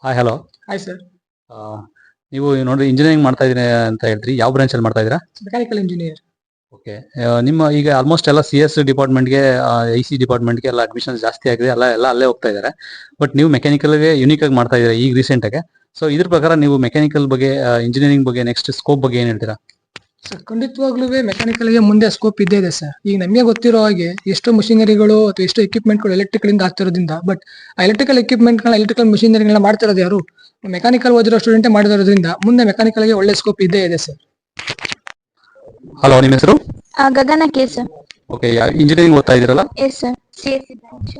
Hi hello. Hi sir. ನೀವು ನೋಡಿ engineering ಮಾಡ್ತಾ ಇದ್ದೀನಿ ಅಂತ ಹೇಳ್ತೀರಿ, ಯಾವ ಬ್ರಾಂಚ್ ಅಲ್ಲಿ ಮಾಡ್ತಾ ಇದ್ದೀರಾ? Mechanical engineer. ಓಕೆ. ನಿಮ್ಮ ಈಗ ಆಲ್ಮೋಸ್ಟ್ ಎಲ್ಲ CS ಡಿಪಾರ್ಟ್ಮೆಂಟ್ಗೆ, IC ಡಿಪಾರ್ಟ್ಮೆಂಟ್ಗೆ ಎಲ್ಲ ಅಡ್ಮಿಷನ್ ಜಾಸ್ತಿ ಆಗಿದೆ, ಎಲ್ಲ ಅಲ್ಲೇ ಹೋಗ್ತಾ ಇದ್ದಾರೆ. ಬಟ್ ನೀವು ಮೆಕ್ಯಾನಿಕಲ್ಗೆ ಯುನೀಕ್ ಆಗಿ ಮಾಡ್ತಾ ಇದ್ದೀರಾ ಈಗ ರೀಸೆಂಟ್ ಆಗಿ. ಸೊ ಇದ್ರ ಪ್ರಕಾರ ನೀವು ಮೆಕ್ಯಾನಿಕಲ್ ಬಗ್ಗೆ, ಇಂಜಿನಿಯರಿಂಗ್ ಬಗ್ಗೆ ನೆಕ್ಸ್ಟ್ ಸ್ಕೋಪ್ ಬಗ್ಗೆ ಏನ್ ಹೇಳ್ತೀರಾ? ಸರ್ ಖಂಡಿತವಾಗ್ಲೂ ಮೆಕ್ಯಾನಿಕಲ್ಗೆ ಮುಂದೆ ಸ್ಕೋಪ್ ಇದ್ದೇ ಇದೆ ಸರ್. ಈಗ ನಮಗೆ ಗೊತ್ತಿರೋ ಹಾಗೆ ಎಷ್ಟೋ ಮಷಿನರಿಗಳು ಅಥವಾ ಎಷ್ಟೋ ಎಕ್ವಿಪ್ಮೆಂಟ್ಗಳು ಎಲೆಕ್ಟ್ರಿಕಲ್ ಇಂದ ಆಗ್ತಿರೋದ್ರಿಂದ, ಬಟ್ ಆ ಎಲೆಕ್ಟ್ರಿಕಲ್ ಎಕ್ವಿಪ್ಮೆಂಟ್ಗಳನ್ನ ಎಲೆಕ್ಟ್ರಿಕಲ್ ಮಷಿನರಿಗಳನ್ನ ಮಾಡ್ತಿರೋದು ಯಾರು? ಮೆಕ್ಯಾನಿಕಲ್ ಓದಿರೋ ಸ್ಟೂಡೆಂಟೇ ಮಾಡಿರೋದ್ರಿಂದ ಮುಂದೆ ಮೆಕ್ಯಾನಿಕಲ್ಗೆ ಒಳ್ಳೆ ಸ್ಕೋಪ್ ಇದ್ದೇ ಇದೆ ಸರ್. ಹಲೋ, ನಿಮ್ಮ ಹೆಸರು? ಗಗನ ಕೆ ಸರ್. ಓಕೆ, ಇಂಜಿನಿಯರಿಂಗ್ ಓದ್ತಾ ಇದ್ದೀರಲ್ಲ? Yes sir. CSE branch.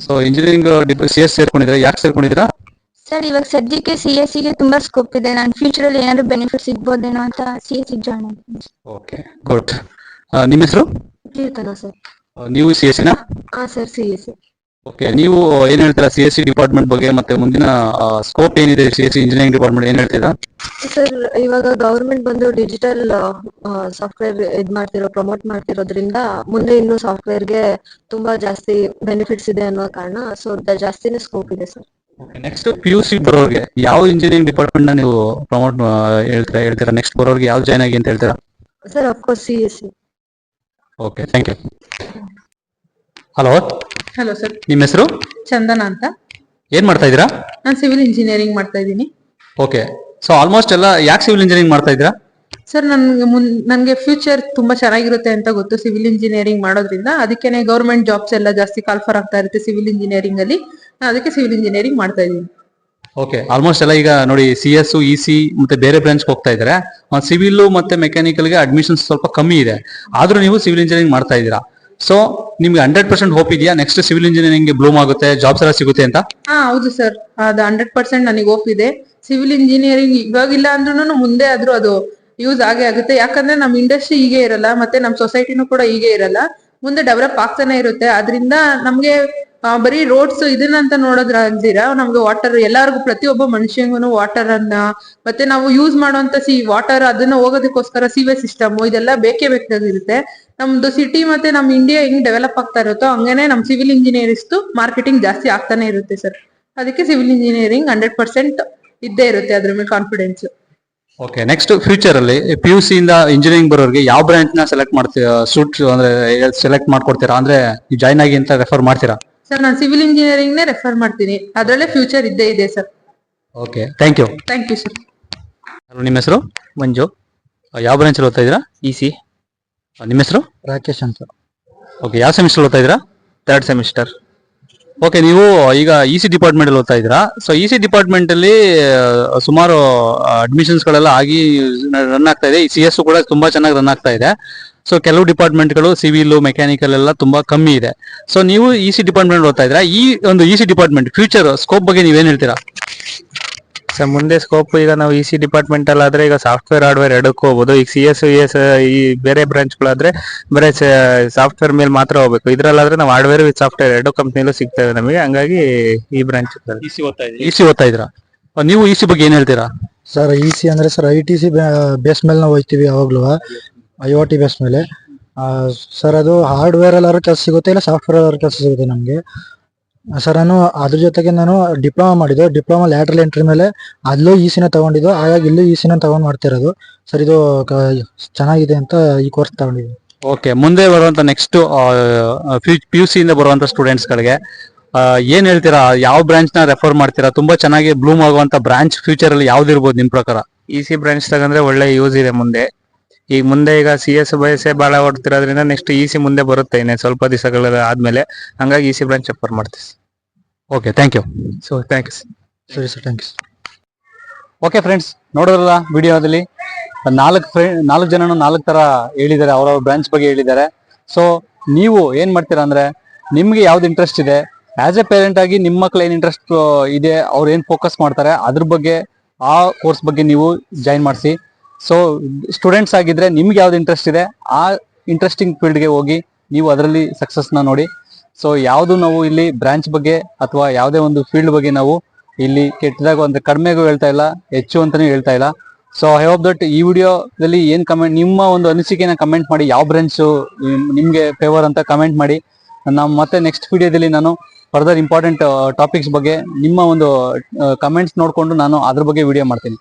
So engineering CS ಸೇರ್ಕೊಂಡಿದ್ದೀರಾ? ಯಾಕೆ ಸೇರ್ಕೊಂಡಿದ್ದೀರಾ? ಸರ್ ಇವಾಗ ಸದ್ಯಕ್ಕೆ CSE ಗೆ ತುಂಬಾ ಸ್ಕೋಪ್ ಇದೆ. ನಾನು ಫ್ಯೂಚರ್ ಅಲ್ಲಿ ಏನಾದ್ರು ಬೆನಿಫಿಟ್ ಸಿಗ್ಬೋದೇನೋ ಅಂತ CSE ಜಾಯ್ನ್ ಆಗಿದ್ದೀನಿ. Okay, good. ನಿಮ್ಮ ಹೆಸರು? ಪ್ರಿಯತನ ಸರ್. ನೀವು CS ನಾ? ಹಾ ಸರ್, CSE. ಓಕೆ, ನೀವು ಏನ್ ಹೇಳ್ತೀರಾ CSE ಡಿಪಾರ್ಟ್ಮೆಂಟ್ ಬಗ್ಗೆ, ಮತ್ತೆ ಮುಂದಿನ ಸ್ಕೋಪ್ ಏನಿದೆ CSE ಇಂಜಿನಿಯರಿಂಗ್ ಡಿಪಾರ್ಟ್ಮೆಂಟ್, ಏನ್ ಹೇಳ್ತೀರಾ? ಸರ್ ಇವಾಗ ಗವರ್ಮೆಂಟ್ ಬಂದು ಡಿಜಿಟಲ್ ಸಾಫ್ಟ್ವೇರ್ ಪ್ರಮೋಟ್ ಮಾಡ್ತಿರೋದ್ರಿಂದ ಮುಂದೆ ಇನ್ನು ಸಾಫ್ಟ್ವೇರ್ಗೆ ತುಂಬಾ ಜಾಸ್ತಿ ಬೆನಿಫಿಟ್ಸ್ ಇದೆ ಅನ್ನೋ ಕಾರಣ ಸೊ ಜಾಸ್ತಿನೇ ಸ್ಕೋಪ್ ಇದೆ ಸರ್. ನೆಕ್ಸ್ಟ್ PUC ಬರೋರಿಗೆ ಯಾವ ಇಂಜಿನಿಯರಿಂಗ್ ಡಿಪಾರ್ಟ್ಮೆಂಟ್ ನ ನೀವು ಪ್ರಮೋಟ್ ಹೇಳ್ತೀರಾ? ನೆಕ್ಸ್ಟ್ ಬರೋರಿಗೆ ಯಾವ ಜಾಯ್ನ್ ಆಗಿ ಅಂತ ಹೇಳ್ತೀರಾ? Sir of course CSE. Okay, thank you. Hello. Hello sir. ನಿಮ್ಮ ಹೆಸರು? ಚಂದನ ಅಂತ. ಏನ್ ಮಾಡ್ತಾ ಇದ್ದೀರಾ? ನಾನು ಸಿವಿಲ್ ಇಂಜಿನಿಯರಿಂಗ್ ಮಾಡ್ತಾ ಇದ್ದೀನಿ. ಓಕೆ, ಸೊ ಆಲ್ಮೋಸ್ಟ್ ಎಲ್ಲ ಯಾಕೆ ಸಿವಿಲ್ ಇಂಜಿನಿಯರಿಂಗ್ ಮಾಡ್ತಾ ಇದ್ದೀರಾ? ಸರ್ ನನ್ಗೆ ಫ್ಯೂಚರ್ ತುಂಬಾ ಚೆನ್ನಾಗಿರುತ್ತೆ ಅಂತ ಗೊತ್ತು ಸಿವಿಲ್ ಇಂಜಿನಿಯರಿಂಗ್ ಮಾಡೋದ್ರಿಂದ. ಅದಕ್ಕೇನೆ ಗೌರ್ಮೆಂಟ್ ಜಾಬ್ಸ್ ಎಲ್ಲ ಜಾಸ್ತಿ ಕಾಲ್ಫರ್ ಆಗ್ತಾ ಇರುತ್ತೆ ಸಿವಿಲ್ ಇಂಜಿನಿಯರಿಂಗ್ ಅಲ್ಲಿ. ಅದಕ್ಕೆ ಸಿವಿಲ್ ಇಂಜಿನಿಯರಿಂಗ್ ಮಾಡ್ತಾ ಇದ್ದೀನಿ. ಓಕೆ, ಆಲ್ಮೋಸ್ಟ್ ಎಲ್ಲ ಈಗ ನೋಡಿ CS, EC ಮತ್ತೆ ಬೇರೆ ಬ್ರಾಂಚ್ ಹೋಗ್ತಾ ಇದ್ದಾರೆ. ಸಿವಿಲ್ ಮತ್ತೆ ಮೆಕ್ಯಾನಿಕಲ್ಗೆ ಅಡ್ಮಿಷನ್ಸ್ ಸ್ವಲ್ಪ ಕಮ್ಮಿ ಇದೆ, ಆದ್ರೂ ನೀವು ಸಿವಿಲ್ ಇಂಜಿನಿಯರಿಂಗ್ ಮಾಡ್ತಾ ಇದ್ದೀರಾ. ಸೊ ನಿಮ್ಗೆ 100% ಹೋಪ್ ಇದೆಯಾ ನೆಕ್ಸ್ಟ್ ಸಿವಿಲ್ ಇಂಜಿನಿಯರಿಂಗ್ ಬ್ಲೂಮ್ ಆಗುತ್ತೆ, ಜಾಬ್ಸ್ ಎಲ್ಲ ಸಿಗುತ್ತೆ ಅಂತ? ಹೌದು ಸರ್, ಅದು 100% ನನಗೆ ಹೋಪ್ ಇದೆ. ಸಿವಿಲ್ ಇಂಜಿನಿಯರಿಂಗ್ ಇವಾಗಿಲ್ಲ ಅಂದ್ರೂ ಮುಂದೆ ಆದ್ರೂ ಅದು ಯೂಸ್ ಆಗೇ ಆಗುತ್ತೆ. ಯಾಕಂದ್ರೆ ನಮ್ ಇಂಡಸ್ಟ್ರಿ ಹೀಗೆ ಇರಲ್ಲ, ಮತ್ತೆ ನಮ್ ಸೊಸೈಟಿನೂ ಕೂಡ ಹೀಗೆ ಇರಲ್ಲ, ಮುಂದೆ ಡೆವಲಪ್ ಆಗ್ತಾನೆ ಇರುತ್ತೆ. ಆದ್ರಿಂದ ನಮ್ಗೆ ಬರೀ ರೋಡ್ಸ್ ಇದನ್ನಂತ ನೋಡೋದ್ರಾಗ್ದಿರಾ ನಮ್ಗೆ ವಾಟರ್, ಎಲ್ಲಾರ್ಗು ಪ್ರತಿಯೊಬ್ಬ ಮನುಷ್ಯಂಗೂ ವಾಟರ್ ಅನ್ನ, ಮತ್ತೆ ನಾವು ಯೂಸ್ ಮಾಡುವಂತ ವಾಟರ್ ಅದನ್ನ ಹೋಗೋದಕ್ಕೋಸ್ಕರ ಸೀವೇಜ್ ಸಿಸ್ಟಮ್ ಇದೆಲ್ಲ ಬೇಕೇ ಬೇಕಾಗಿರುತ್ತೆ. ನಮ್ದು ಸಿಟಿ ಮತ್ತೆ ನಮ್ ಇಂಡಿಯಾ ಹೆಂಗ್ ಡೆವಲಪ್ ಆಗ್ತಾ ಇರುತ್ತೋ ಹಂಗೇನೆ ನಮ್ ಸಿವಿಲ್ ಇಂಜಿನಿಯರ್ಸ್ ಮಾರ್ಕೆಟಿಂಗ್ ಜಾಸ್ತಿ ಆಗ್ತಾನೆ ಇರುತ್ತೆ ಸರ್. ಅದಕ್ಕೆ ಸಿವಿಲ್ ಇಂಜಿನಿಯರಿಂಗ್ 100% ಇದ್ದೇ ಇರುತ್ತೆ, ಅದ್ರ ಮೇಲೆ ಕಾನ್ಫಿಡೆನ್ಸ್. ಓಕೆ, ನೆಕ್ಸ್ಟ್ ಫ್ಯೂಚರ್ ಅಲ್ಲಿ PUC ಇಂದ ಇಂಜಿನಿಯರಿಂಗ್ ಬರೋರಿಗೆ ಯಾವ ಬ್ರಾಂಚ್ ನ ಸೆಲೆಕ್ಟ್ ಮಾಡ್ತೀರಾ? ಅಂದ್ರೆ ಸೆಲೆಕ್ಟ್ ಮಾಡ್ಕೊಡ್ತೀರಾ, ಅಂದ್ರೆ ಜಾಯ್ನ್ ಆಗಿ ಅಂತ ರೆಫರ್ ಮಾಡ್ತೀರಾ? ಸರ್ ನಾನು ಸಿವಿಲ್ ಇಂಜಿನಿಯರಿಂಗ್ ನೇ ರೆಫರ್ ಮಾಡ್ತೀನಿ, ಅದರಲ್ಲೇ ಫ್ಯೂಚರ್ ಇದ್ದೇ ಇದೆ sir. Okay, thank you. Thank you sir. ನಿಮ್ಮ ಹೆಸರು? ಮಂಜು. ಯಾವ ಬ್ರಾಂಚ್ ಅಲ್ಲಿ ಓದ್ತಾ ಇದ್ದೀರಾ? EC. ನಿಮ್ಮ ಹೆಸರು? ರಾಕೇಶ್ ಅಂತ. ಓಕೆ, ಯಾವ ಸೆಮಿಸ್ಟರ್ ಓದ್ತಾ ಇದ್ದೀರಾ? 3rd semester. ಓಕೆ, ನೀವು ಈಗ EC ಡಿಪಾರ್ಟ್ಮೆಂಟ್ ಅಲ್ಲಿ ಓದ್ತಾ ಇದ್ದೀರಾ. ಸೊ EC ಡಿಪಾರ್ಟ್ಮೆಂಟ್ ಅಲ್ಲಿ ಸುಮಾರು ಅಡ್ಮಿಷನ್ಸ್ ಗಳೆಲ್ಲ ಆಗಿ ರನ್ ಆಗ್ತಾ ಇದೆ. CS ಕೂಡ ತುಂಬಾ ಚೆನ್ನಾಗಿ ರನ್ ಆಗ್ತಾ ಇದೆ. ಸೊ ಕೆಲವು ಡಿಪಾರ್ಟ್ಮೆಂಟ್ಗಳು ಸಿವಿಲ್, ಮೆಕ್ಯಾನಿಕಲ್ ಎಲ್ಲ ತುಂಬಾ ಕಮ್ಮಿ ಇದೆ. ಸೊ ನೀವು EC ಡಿಪಾರ್ಟ್ಮೆಂಟ್ ಓದ್ತಾ ಇದ್ದೀರಾ. ಈ ಒಂದು EC ಡಿಪಾರ್ಟ್ಮೆಂಟ್ ಫ್ಯೂಚರ್ ಸ್ಕೋಪ್ ಬಗ್ಗೆ ನೀವೇನ್ ಹೇಳ್ತೀರಾ? ಸರ್ ಮುಂದೆ ಸ್ಕೋಪ್ ಈಗ ನಾವು EC ಡಿಪಾರ್ಟ್ಮೆಂಟ್ ಅಲ್ಲಾದ್ರೆ ಈಗ ಸಾಫ್ಟ್ವೇರ್ ಹಾರ್ಡ್ವೇರ್ ಎರಡಕ್ಕೂ ಹೋಗ್ಬೋದು. ಈಗ CS, ES ಈ ಬೇರೆ ಬ್ರಾಂಚ್ಗಳಾದ್ರೆ ಬರೀ ಸಾಫ್ಟ್ವೇರ್ ಮೇಲೆ ಮಾತ್ರ ಹೋಗ್ಬೇಕು. ಇದ್ರಲ್ಲಾದ್ರೆ ನಾವು ಹಾರ್ಡ್ವೇರ್ ವಿತ್ ಸಾಫ್ಟ್ವೇರ್ ಎರಡು ಕಂಪ್ನಿಲೂ ಸಿಗ್ತೇವೆ ನಮಗೆ. ಹಂಗಾಗಿ ಈ ಬ್ರಾಂಚ್ EC ಓದ್ತಾ ಇದ್ದೀರಾ. ನೀವು EC ಬಗ್ಗೆ ಏನ್ ಹೇಳ್ತೀರಾ? ಸರ್ EC ಅಂದ್ರೆ ಸರ್ ITC ಬೇಸ್ ಮೇಲೆ ನಾವು ಹೋಗ್ತೀವಿ ಯಾವಾಗ್ಲೂ, IoT ಬೇಸ್ ಮೇಲೆ. ಸರ್ ಅದು ಹಾರ್ಡ್ವೇರ್ ಎಲ್ಲಾರು ಕೆಲಸ ಸಿಗುತ್ತೆ, ಇಲ್ಲ ಸಾಫ್ಟ್ವೇರ್ ಎಲ್ಲಾರು ಕೆಲಸ ಸಿಗುತ್ತೆ ನಮ್ಗೆ. ಸರ್ ನಾನು ಅದ್ರ ಜೊತೆಗೆ ನಾನು ಡಿಪ್ಲೊಮಾ ಮಾಡಿದ್ದು. ಡಿಪ್ಲೊಮಾ ಲ್ಯಾಟ್ರಲ್ ಎಂಟ್ರಿ ಮೇಲೆ ಅಲ್ಲೂ EC ನ ತಗೊಂಡಿದ್ದು, ಹಾಗಾಗಿ ಇಲ್ಲೂ EC ನ ತಗೊಂಡ್ ಮಾಡ್ತಿರೋದು. ಸರ್ ಇದು ಚೆನ್ನಾಗಿದೆ ಅಂತ ಈ ಕೋರ್ಸ್ ತಗೊಂಡಿದ್ದೀನಿ. ಓಕೆ, ಮುಂದೆ ಬರುವಂತ ನೆಕ್ಸ್ಟ್ PUC ಇಂದ ಬರುವಂತ ಸ್ಟೂಡೆಂಟ್ಸ್ ಗಳಿಗೆ ಏನ್ ಹೇಳ್ತೀರಾ? ಯಾವ ಬ್ರಾಂಚ್ ನ ರೆಫರ್ ಮಾಡ್ತೀರಾ? ತುಂಬಾ ಚೆನ್ನಾಗಿ ಬ್ಲೂಮ್ ಆಗುವಂತ ಬ್ರಾಂಚ್ ಫ್ಯೂಚರ್ ಅಲ್ಲಿ ಯಾವ್ದಿರ್ಬೋದು ನಿಮ್ ಪ್ರಕಾರ? EC ಬ್ರಾಂಚ್ ತಗಂದ್ರೆ ಒಳ್ಳೆ ಯೂಸ್ ಇದೆ ಮುಂದೆ. ಈಗ ಮುಂದೆ ಈಗ CS ಬಯಸೇ ಬಹಳ ಓಡ್ತಿರೋದ್ರಿಂದ ನೆಕ್ಸ್ಟ್ EC ಮುಂದೆ ಬರುತ್ತೆ ಇನ್ನೇ ಸ್ವಲ್ಪ ದಿವಸಗಳ ಆದ್ಮೇಲೆ. ಹಂಗಾಗಿ EC ಬ್ರಾಂಚ್ ರೆಫರ್ ಮಾಡ್ತೀವಿ. Okay, thank you. So thanks. ಸರಿ ಸರ್, ಥ್ಯಾಂಕ್ಸ್. ಓಕೆ ಫ್ರೆಂಡ್ಸ್, ನೋಡೋರಲ್ಲ ವಿಡಿಯೋದಲ್ಲಿ 4 ಜನನು 4 ತರ ಹೇಳಿದ್ದಾರೆ, ಅವರವ್ರ ಬ್ರಾಂಚ್ ಬಗ್ಗೆ ಹೇಳಿದ್ದಾರೆ. ಸೊ ನೀವು ಏನ್ ಮಾಡ್ತೀರಾ ಅಂದ್ರೆ, ನಿಮ್ಗೆ ಯಾವ್ದು ಇಂಟ್ರೆಸ್ಟ್ ಇದೆ, ಆಸ್ ಎ ಪೇರೆಂಟ್ ಆಗಿ ನಿಮ್ಮ ಮಕ್ಳು ಏನ್ ಇಂಟ್ರೆಸ್ಟ್ ಇದೆ, ಅವ್ರು ಏನ್ ಫೋಕಸ್ ಮಾಡ್ತಾರೆ ಅದ್ರ ಬಗ್ಗೆ, ಆ ಕೋರ್ಸ್ ಬಗ್ಗೆ ನೀವು ಜಾಯಿನ್ ಮಾಡಿಸಿ. ಸೊ ಸ್ಟೂಡೆಂಟ್ಸ್ ಆಗಿದ್ರೆ ನಿಮ್ಗೆ ಯಾವ್ದು ಇಂಟ್ರೆಸ್ಟ್ ಇದೆ ಆ ಇಂಟ್ರೆಸ್ಟಿಂಗ್ ಫೀಲ್ಡ್ಗೆ ಹೋಗಿ ನೀವು ಅದರಲ್ಲಿ ಸಕ್ಸಸ್ನ ನೋಡಿ. ಸೊ ಯಾವುದು ನಾವು ಇಲ್ಲಿ ಬ್ರಾಂಚ್ ಬಗ್ಗೆ ಅಥವಾ ಯಾವುದೇ ಒಂದು ಫೀಲ್ಡ್ ಬಗ್ಗೆ ನಾವು ಇಲ್ಲಿ ಕೆಟ್ಟದಾಗ ಅಂದ್ರೆ ಕಡಿಮೆಗೂ ಹೇಳ್ತಾ ಇಲ್ಲ, ಹೆಚ್ಚು ಅಂತಾನೆ ಹೇಳ್ತಾ ಇಲ್ಲ. ಸೊ ಐ ಹೋಪ್ ದಟ್ ಈ ವಿಡಿಯೋದಲ್ಲಿ ಏನ್ ಕಮೆಂಟ್, ನಿಮ್ಮ ಒಂದು ಅನಿಸಿಕೆನ ಕಮೆಂಟ್ ಮಾಡಿ, ಯಾವ ಬ್ರಾಂಚ್ ನಿಮ್ಗೆ ಫೇವರ್ ಅಂತ ಕಮೆಂಟ್ ಮಾಡಿ. ಮತ್ತೆ ನೆಕ್ಸ್ಟ್ ವಿಡಿಯೋದಲ್ಲಿ ನಾನು ಫರ್ದರ್ ಇಂಪಾರ್ಟೆಂಟ್ ಟಾಪಿಕ್ಸ್ ಬಗ್ಗೆ ನಿಮ್ಮ ಒಂದು ಕಮೆಂಟ್ಸ್ ನೋಡ್ಕೊಂಡು ನಾನು ಅದ್ರ ಬಗ್ಗೆ ವಿಡಿಯೋ ಮಾಡ್ತೀನಿ.